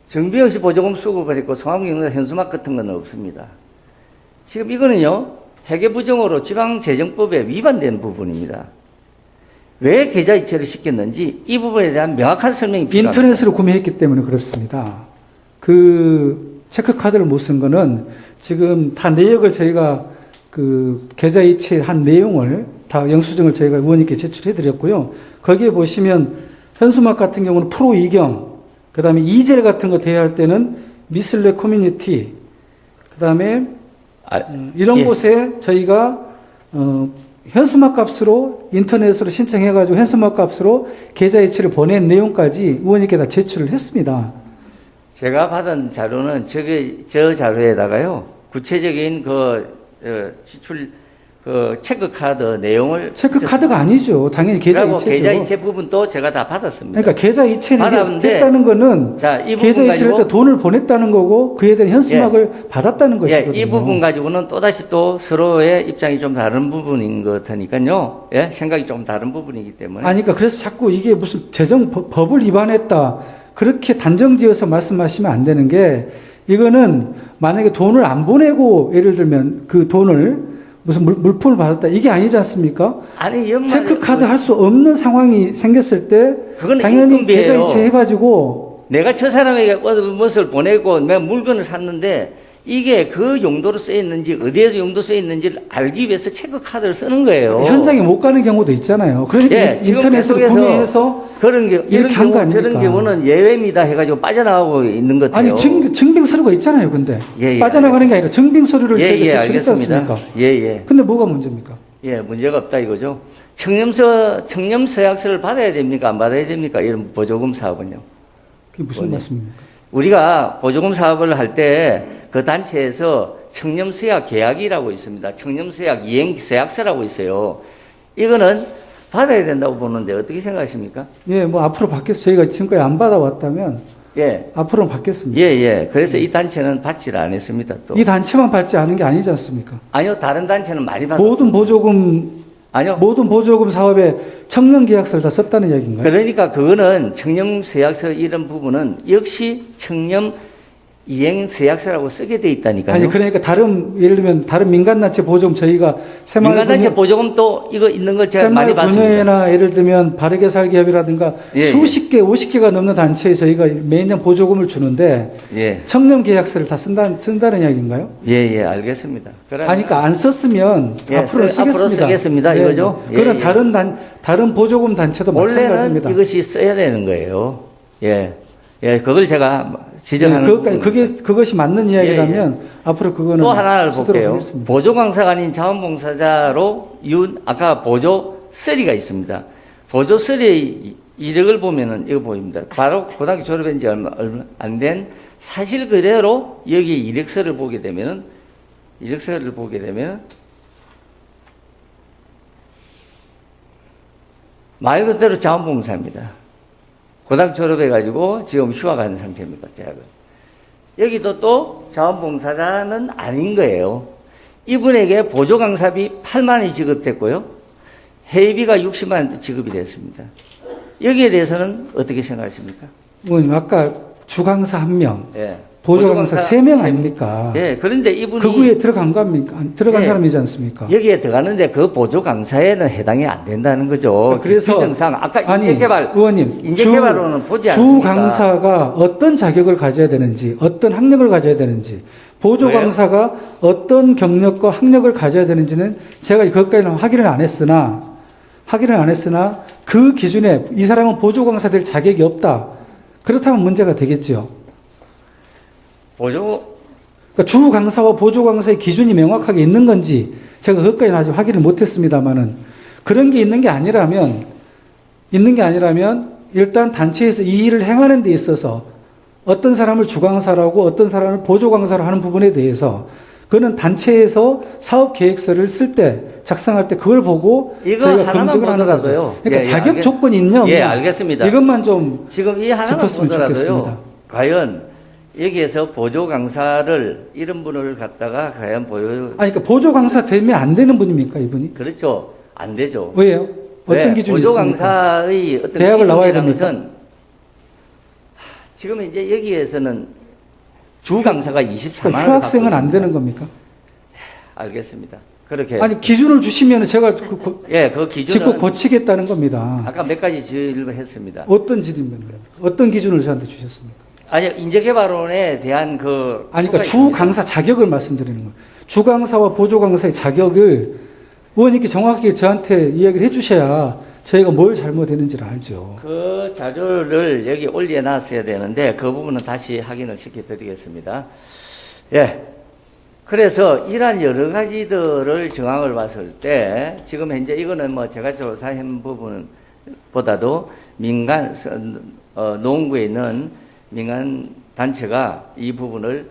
정비 없이 보조금 수급을 했고 송암경로당 현수막 같은 건 없습니다. 지금 이거는요, 회계부정으로 지방재정법에 위반되는 부분입니다. 왜 계좌이체를 시켰는지 이 부분에 대한 명확한 설명이 필요합니다. 인터넷으로 구매했기 때문에 그렇습니다. 그 체크카드를 못 쓴 거는 지금 다 내역을 저희가 그 계좌이체 한 내용을 다 영수증을 저희가 의원님께 제출해 드렸고요. 거기에 보시면 현수막 같은 경우는 프로 이경, 그 다음에 이젤 같은 거 대여할 때는 미슬레 커뮤니티, 그 다음에 이런 예. 곳에 저희가 현수막 값으로 인터넷으로 신청해가지고 현수막 값으로 계좌이체를 보낸 내용까지 의원님께 다 제출을 했습니다. 제가 받은 자료는 저 자료에다가요, 구체적인 지출, 체크카드 내용을. 체크카드가 아니죠. 당연히 계좌이체죠. 계좌이체 부분도 제가 다 받았습니다. 그러니까 계좌이체를 받았는데, 했다는 거는 자, 이 부분 계좌이체를 할 때 돈을 보냈다는 거고 그에 대한 현수막을 받았다는 것이거든요. 예, 이 부분 가지고는 또다시 또 서로의 입장이 좀 다른 부분인 것 같으니까요. 예, 생각이 좀 다른 부분이기 때문에. 아니, 그러니까 그래서 자꾸 이게 무슨 법을 위반했다. 그렇게 단정지어서 말씀하시면 안 되는 게, 이거는 만약에 돈을 안 보내고 예를 들면 그 돈을 무슨 물품을 받았다. 이게 아니지 않습니까? 아니, 연말에 체크카드 할 수 없는 상황이 생겼을 때 그건 당연히 인건비예요. 계좌이체 해가지고 내가 저 사람에게 무엇을 보내고 내가 물건을 샀는데 이게 그 용도로 쓰였는지 어디에서 용도 쓰였는지를 알기 위해서 체크카드를 쓰는 거예요. 현장에 못 가는 경우도 있잖아요. 그러니까 예, 지금 인터넷으로 계속해서 구매해서 그런 경우, 이렇게 한 거 아닙니까? 저런 경우는 예외입니다 해가지고 빠져나가고 있는 것 같아요. 아니 증빙서류가 있잖아요. 근데 예, 빠져나가는 게 아니라 증빙서류를 예, 저희가 제출했지 알겠습니다. 않습니까? 예, 예. 근데 뭐가 문제입니까? 예, 문제가 없다 이거죠. 청렴서약서를 받아야 됩니까? 안 받아야 됩니까? 이런 보조금 사업은요. 그게 무슨 말씀입니까? 우리가 보조금 사업을 할 때 그 단체에서 청렴서약 계약이라고 있습니다. 청렴서약 이행서약서라고 있어요. 이거는 받아야 된다고 보는데 어떻게 생각하십니까? 예, 뭐 앞으로 받겠습니다. 저희가 지금까지 안 받아왔다면 예. 앞으로는 받겠습니다. 예, 예. 그래서 이 단체는 받지를 않았습니다. 또. 이 단체만 받지 않은 게 아니지 않습니까? 아니요, 다른 단체는 많이 받았어요. 모든 보조금 사업에 청년 계약서를 다 썼다는 이야기인가요? 그러니까 그거는 청렴서약서 이런 부분은 역시 청렴 이행서약서라고 쓰게 돼 있다니까요. 아니 그러니까 예를 들면 다른 민간단체 보조금 저희가 민간단체 보조금도 이거 있는 걸 제가 많이 봤습니다. 새마을분회나 예를 들면 바르게 살기 협의라든가 예, 수십 개, 50개가 넘는 단체에 저희가 매년 보조금을 주는데 예. 청년 계약서를 다 쓴다는 이야기인가요? 예, 예, 알겠습니다. 아니, 그러니까 안 썼으면 예, 앞으로 쓰겠습니다. 앞으로 쓰겠습니다. 이거죠? 예, 그런 예. 다른 보조금 단체도 원래는 마찬가지입니다. 이것이 써야 되는 거예요. 예. 예, 그걸 제가 지적하는 그것이 맞는 이야기라면 앞으로 그거는 또 하나를 쓰도록 볼게요. 하겠습니다. 보조강사가 아닌 자원봉사자로 아까 보조 3가 있습니다. 보조 3의 이력을 보면은 이거 보입니다. 바로 고등학교 졸업한 지 얼마 안 된 사실 그대로 여기 이력서를 보게 되면 말 그대로 자원봉사입니다. 고등학교 졸업해가지고 지금 휴학하는 상태입니다, 대학은. 여기도 또 자원봉사자는 아닌 거예요. 이분에게 보조강사비 8만 원이 지급됐고요. 회비가 60만 원 지급이 됐습니다. 여기에 대해서는 어떻게 생각하십니까? 의원님, 아까 주강사 1명, 예. 보조강사 3명 아닙니까? 예, 그런데 이분이. 그 구에 들어간 예, 사람이지 않습니까? 여기에 들어가는데 그 보조강사에는 해당이 안 된다는 거죠. 그래서 규정상 아까 아니, 인재개발, 의원님, 인재개발로는 보지 않습니까? 주강사가 어떤 자격을 가져야 되는지, 어떤 학력을 가져야 되는지, 보조강사가 어떤 경력과 학력을 가져야 되는지는 제가 그것까지는 확인을 안 했으나 그 기준에 이 사람은 보조강사 될 자격이 없다. 그렇다면 문제가 되겠죠. 그러니까 주강사와 보조강사의 기준이 명확하게 있는 건지 제가 그것까지는 아직 확인을 못했습니다만은 그런 게 있는 게 아니라면 일단 단체에서 이 일을 행하는 데 있어서 어떤 사람을 주강사라고 어떤 사람을 보조강사로 하는 부분에 대해서 그거는 단체에서 사업 계획서를 쓸 때 작성할 때 그걸 보고 이거 저희가 하나만 검증을 하는 거죠. 보더라도요. 그러니까 예, 자격 조건이 있냐 없냐. 예, 알겠습니다. 이것만 좀 지금 이 하나만 짚었으면 보더라도요. 좋겠습니다. 과연 여기에서 보조 강사를 이런 분을 갖다가 과연 그러니까 보조강사 되면 안 되는 분입니까 이분이? 그렇죠. 안 되죠. 왜요? 어떤 기준이 보조 있습니까? 강사의 어떤 대학을 나와야 기준이라는 됩니까? 것은 지금 이제 여기에서는 주 강사가 24만 그러니까 원을 휴학생은 갖고 안 있습니다. 되는 겁니까? 알겠습니다. 그렇게 아니 기준을 주시면 제가 그 기준은 짚고 고치겠다는 겁니다. 아까 몇 가지 질문했습니다. 어떤 질문을 어떤 기준을 저한테 주셨습니까? 아니 인재개발원에 대한 그 아니 그러니까 수가 주 있습니다. 강사 자격을 말씀드리는 거예요. 주 강사와 보조 강사의 자격을 의원님께 정확하게 저한테 이야기를 해주셔야 저희가 뭘 잘못했는지를 알죠. 그 자료를 여기 올려놨어야 되는데 그 부분은 다시 확인을 시켜드리겠습니다. 예. 그래서 이러한 여러 가지들을 정황을 봤을 때 지금 현재 이거는 뭐 제가 조사한 부분보다도 민간 노원구에 있는 민간 단체가 이 부분을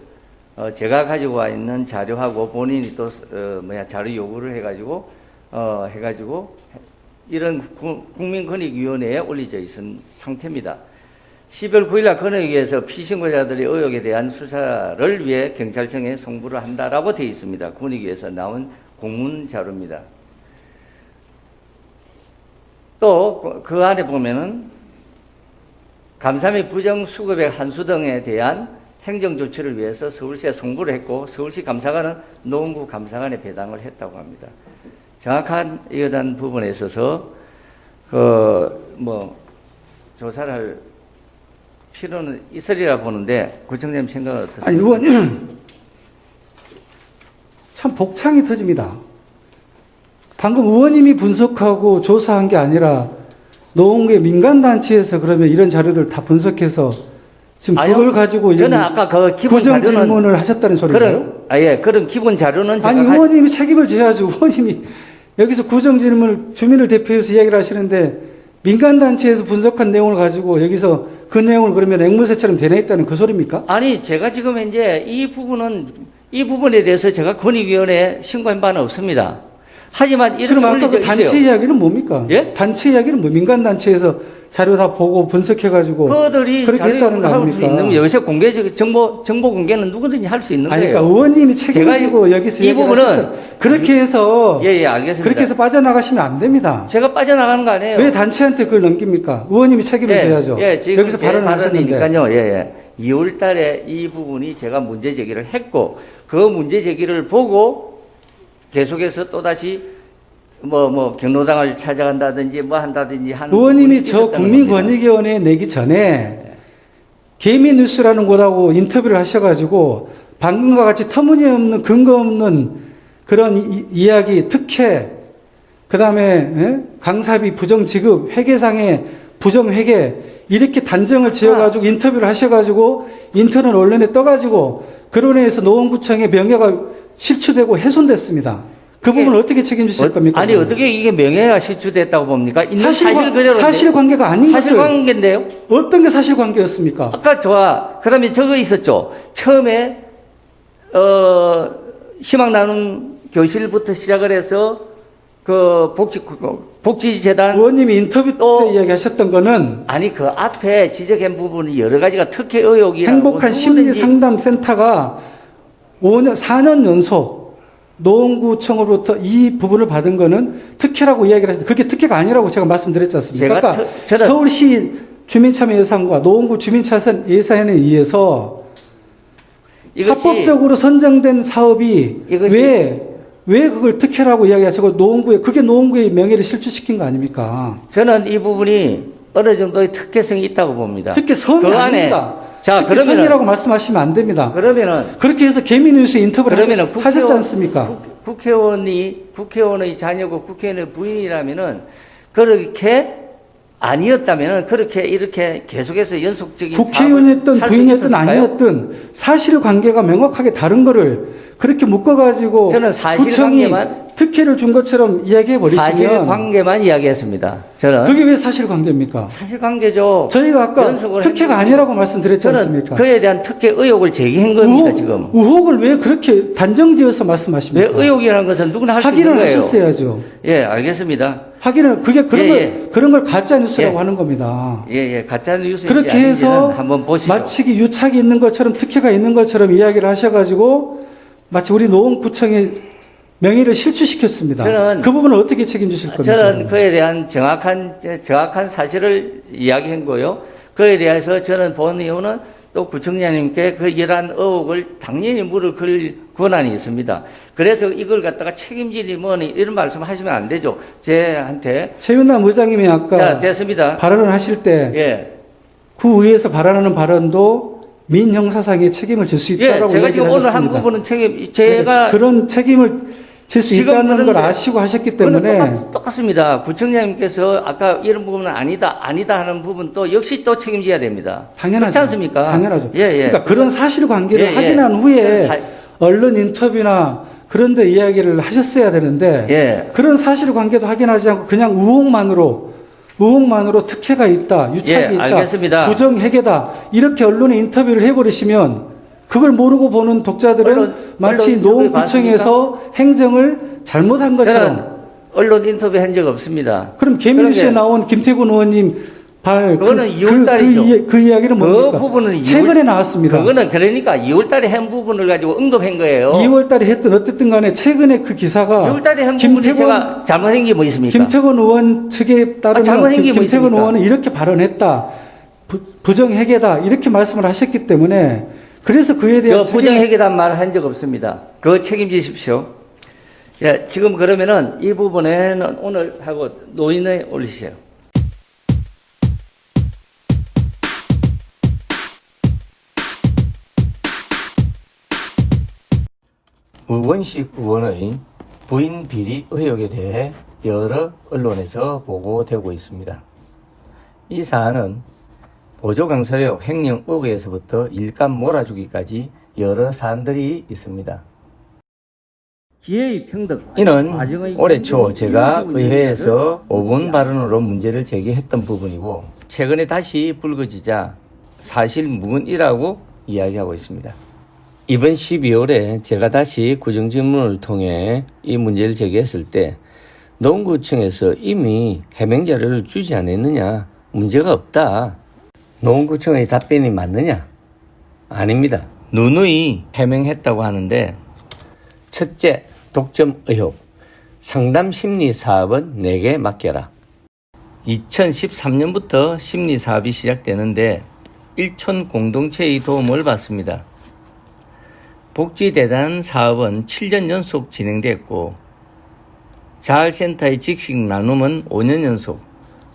제가 가지고 와 있는 자료하고 본인이 또 자료 요구를 해가지고 이런 국민권익위원회에 올려져 있는 상태입니다. 12월 9일날 권익위에서 피신고자들의 의혹에 대한 수사를 위해 경찰청에 송부를 한다라고 되어 있습니다. 권익위에서 나온 공문 자료입니다. 또 그 안에 보면은 감사 및 부정 수급액 환수 등에 대한 행정 조치를 위해서 서울시에 송부를 했고 서울시 감사관은 노원구 감사관에 배당을 했다고 합니다. 정확한 이러한 부분에 있어서 조사를 할 필요는 있으리라 보는데 구청장님 생각은 어떻습니까? 아니 의원님 참 복창이 터집니다. 방금 의원님이 분석하고 조사한 게 아니라 노원구의 민간단체에서 그러면 이런 자료를 다 분석해서 지금 아니요, 그걸 가지고 저는 아까 그 기본 부정 자료는 질문을 하셨다는 소리인가요? 그런 기본 자료는 제가 아니 의원님이 책임을 져야죠. 의원님이 여기서 구정 질문을 주민을 대표해서 이야기를 하시는데 민간단체에서 분석한 내용을 가지고 여기서 그 내용을 그러면 앵무새처럼 대내했다는 그 소리입니까? 아니 제가 지금 이제 이 부분에 대해서 제가 권익위원회에 신고한 바는 없습니다. 하지만 이렇게 그럼 아까 올려져 그 단체 있어요. 이야기는 뭡니까? 예? 단체 이야기는 뭐 민간단체에서 자료 다 보고 분석해가지고 그들이 그렇게 했다는 거 할수 아닙니까? 있는 요새 공개적 정보 공개는 누구든지 할 수 있는 아니, 거예요. 그러니까 의원님이 책임을 제가 지고 여기서 이 얘기를 부분은 하셨어요. 그렇게 해서 예, 알겠습니다. 그렇게 해서 빠져나가시면 안 됩니다. 제가 빠져나가는 거 아니에요. 왜 단체한테 그걸 넘깁니까? 의원님이 책임을 져야죠. 지금 여기서 제 발언을 하셨는데. 발언이니까요. 2월 달에 이 부분이 제가 문제 제기를 했고 그 문제 제기를 보고 계속해서 또다시 경로당을 찾아간다든지 한다든지 하는 의원님이 부분이 저 있었다는 겁니다. 국민권익위원회에 내기 전에 개미뉴스라는 곳하고 인터뷰를 하셔가지고 방금과 같이 터무니없는 근거 없는 그런 이야기, 특혜, 그 다음에 강사비 부정지급, 회계상의 부정회계 이렇게 단정을 지어가지고 인터뷰를 하셔가지고 인터넷 언론에 떠가지고 그로 인해서 노원구청의 명예가 실추되고 훼손됐습니다. 그 부분을 어떻게 책임지실 겁니까? 아니 어떻게 이게 명예가 실추됐다고 봅니까? 있는 사실관계가 아닌 것을 사실관계인데요. 어떤 게 사실관계였습니까? 아까 그러면 저거 있었죠. 처음에 희망 나눔 교실부터 시작을 해서 그 복지재단 의원님이 인터뷰 때 이야기하셨던 거는 아니 그 앞에 지적한 부분이 여러 가지가 특혜 의혹이라고 행복한 심리상담센터가 4년 연속 노원구청으로부터 이 부분을 받은 거는 특혜라고 이야기를 하셨는데 그게 특혜가 아니라고 제가 말씀드렸지 않습니까? 그러니까 서울시 주민참여 예산과 노원구 주민차선 예산에 의해서 합법적으로 선정된 사업이 왜 그걸 특혜라고 이야기하시고 그게 노원구의 명예를 실추시킨 거 아닙니까? 저는 이 부분이 어느 정도의 특혜성이 있다고 봅니다. 특혜성이 아닙니다. 자, 특히 그러면은- 선이라고 말씀하시면 안 됩니다. 그러면은 그렇게 해서 개미뉴스에 인터뷰를 그러면은 하셨지 않습니까? 국회의원의 자녀고 국회의원의 부인이라면은 그렇게 아니었다면은 그렇게 이렇게 계속해서 연속적인 국회의원이었든 사업을 할수 부인이었든 있었을까요? 아니었든 사실관계가 명확하게 다른 거를 그렇게 묶어가지고 저는 구청이 사실관계만- 특혜를 준 것처럼 이야기해 버리시면 사실관계만 이야기했습니다. 저는 그게 왜 사실관계입니까? 사실관계죠. 저희가 아까 연속을 특혜가 했는데 아니라고 말씀드렸지 저는 않습니까? 그에 대한 특혜 의혹을 제기한 겁니다. 지금 의혹을 왜 그렇게 단정지어서 왜 말씀하십니까? 의혹이라는 것은 누구나 할 수 있는 확인을 거예요. 하셨어야죠. 예, 알겠습니다. 확인을 그게 그런 예, 걸 예. 그런 걸 가짜 뉴스라고 예. 하는 겁니다. 예, 가짜 뉴스인지 그렇게 아닌지는 해서 한번 보시죠. 마치 유착이 있는 것처럼 특혜가 있는 것처럼 이야기를 하셔가지고 마치 우리 노원구청의 명예를 실추시켰습니다. 저는- 그 부분을 어떻게 책임지실 겁니까? 저는 그에 대한 정확한 사실을 이야기한 거요. 그에 대해서 저는 본 이유는 또 구청장님께 그 이러한 의혹을 당연히 물을 그을 권한이 있습니다. 그래서 이걸 갖다가 책임지니 뭐니 이런 말씀 하시면 안 되죠. 제한테. 최윤남 의장님이 아까 자, 됐습니다. 발언을 하실 때 예. 구의회에서 발언하는 발언도 민형사상의 책임을 질 수 예, 있다라고 제가 얘기를 지금 오늘 한 하셨습니다. 부분은 제가 그런 책임을 질 수 지금 있다는 걸 그런데 아시고 하셨기 그거는 때문에 똑같습니다. 구청장님께서 아까 이런 부분은 아니다 하는 부분도 역시 또 책임져야 됩니다. 당연하죠. 그렇지 않습니까? 당연하죠. 예, 예. 그러니까 그런 사실관계를 예, 예. 확인한 후에 사- 언론 인터뷰나 그런 데 이야기를 하셨어야 되는데 예. 그런 사실관계도 확인하지 않고 그냥 의혹만으로 특혜가 있다, 유착이 예, 있다, 알겠습니다. 부정회계다 이렇게 언론에 인터뷰를 해버리시면 그걸 모르고 보는 독자들은 마치 언론 노원구청에서 행정을 잘못한 것처럼 저는 언론 인터뷰 한 적 없습니다. 그럼 개미뉴스에 그런 게- 나온 김태군 의원님 그거는 2월 달이죠. 그 이야기는 뭡니까? 그 부분은 최근에 나왔습니다. 그거는 그러니까 2월 달에 한 부분을 가지고 언급한 거예요. 2월 달에 했든 어쨌든 간에 최근에 그 기사가 2월 달에 한 부분이 제가 잘못한 게 뭐 있습니까? 김태곤 의원 측에 따르면 잘못한 게 뭐 김태곤 있습니까? 의원은 이렇게 발언했다. 부정회계다. 이렇게 말씀을 하셨기 때문에 그래서 그에 대한 저 부정회계란 말 한 적 없습니다. 그거 책임지십시오. 예, 지금 그러면은 이 부분에는 오늘 하고 노인에 올리세요. 우원식 의원의 부인 비리 의혹에 대해 여러 언론에서 보고되고 있습니다. 이 사안은 보조강서료 횡령 의혹에서부터 일감 몰아주기까지 여러 사안들이 있습니다. 기회의 평등. 이는 올해 초 제가 의회에서 5분 발언으로 문제를 제기했던 부분이고 최근에 다시 불거지자 사실 무근이라고 이야기하고 있습니다. 이번 12월에 제가 다시 구정질문을 통해 이 문제를 제기했을 때 노원구청에서 이미 해명 자료를 주지 않았느냐, 문제가 없다. 노원구청의 답변이 맞느냐? 아닙니다. 누누이 해명했다고 하는데 첫째, 독점 의혹. 상담 심리 사업은 내게 맡겨라. 2013년부터 심리 사업이 시작되는데 일촌 공동체의 도움을 받습니다. 복지대단 사업은 7년 연속 진행됐고 자활센터의 직식 나눔은 5년 연속,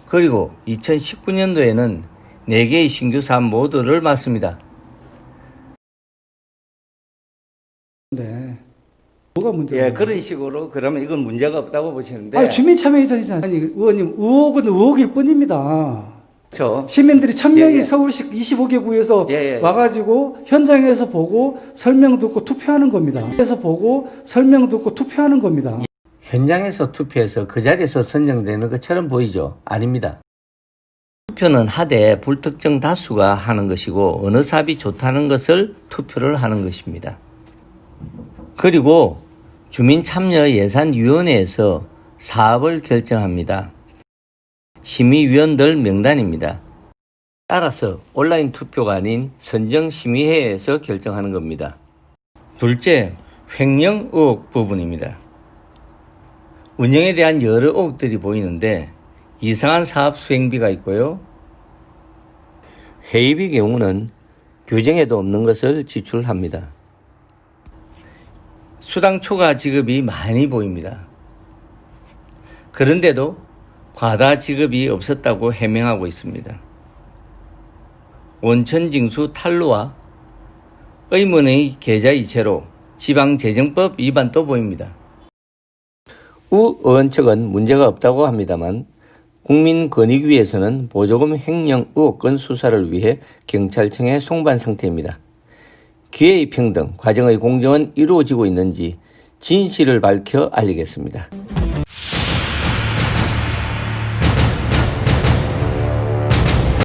그리고 2019년도에는 4개의 신규 사업 모두를 맡습니다. 네. 뭐가 문제예요? 예, 그런 식으로 그러면 이건 문제가 없다고 보시는데. 아니, 주민참여이전이잖아요. 아니, 의원님, 의혹은 의혹일 뿐입니다. 그렇죠. 시민들이 1000명이 예, 예. 서울시 25개 구에서 예, 예. 와가지고 현장에서 보고 설명 듣고 투표하는 겁니다. 현장에서 보고 설명 듣고 투표하는 겁니다. 현장에서 투표해서 그 자리에서 선정되는 것처럼 보이죠? 아닙니다. 투표는 하되 불특정 다수가 하는 것이고 어느 사업이 좋다는 것을 투표를 하는 것입니다. 그리고 주민참여예산위원회에서 사업을 결정합니다. 심의위원들 명단입니다. 따라서 온라인 투표가 아닌 선정심의회에서 결정하는 겁니다. 둘째, 횡령 의혹 부분입니다. 운영에 대한 여러 의혹들이 보이는데 이상한 사업 수행비가 있고요. 회의비 경우는 규정에도 없는 것을 지출합니다. 수당 초과 지급이 많이 보입니다. 그런데도 과다 지급이 없었다고 해명하고 있습니다. 온천징수 탄로와 의문의 계좌이체로 지방재정법 위반도 보입니다. 우 의원 측은 문제가 없다고 합니다만 국민권익위에서는 보조금 횡령 의혹건 수사를 위해 경찰청에 송반 상태입니다. 기회의 평등, 과정의 공정은 이루어지고 있는지 진실을 밝혀 알리겠습니다.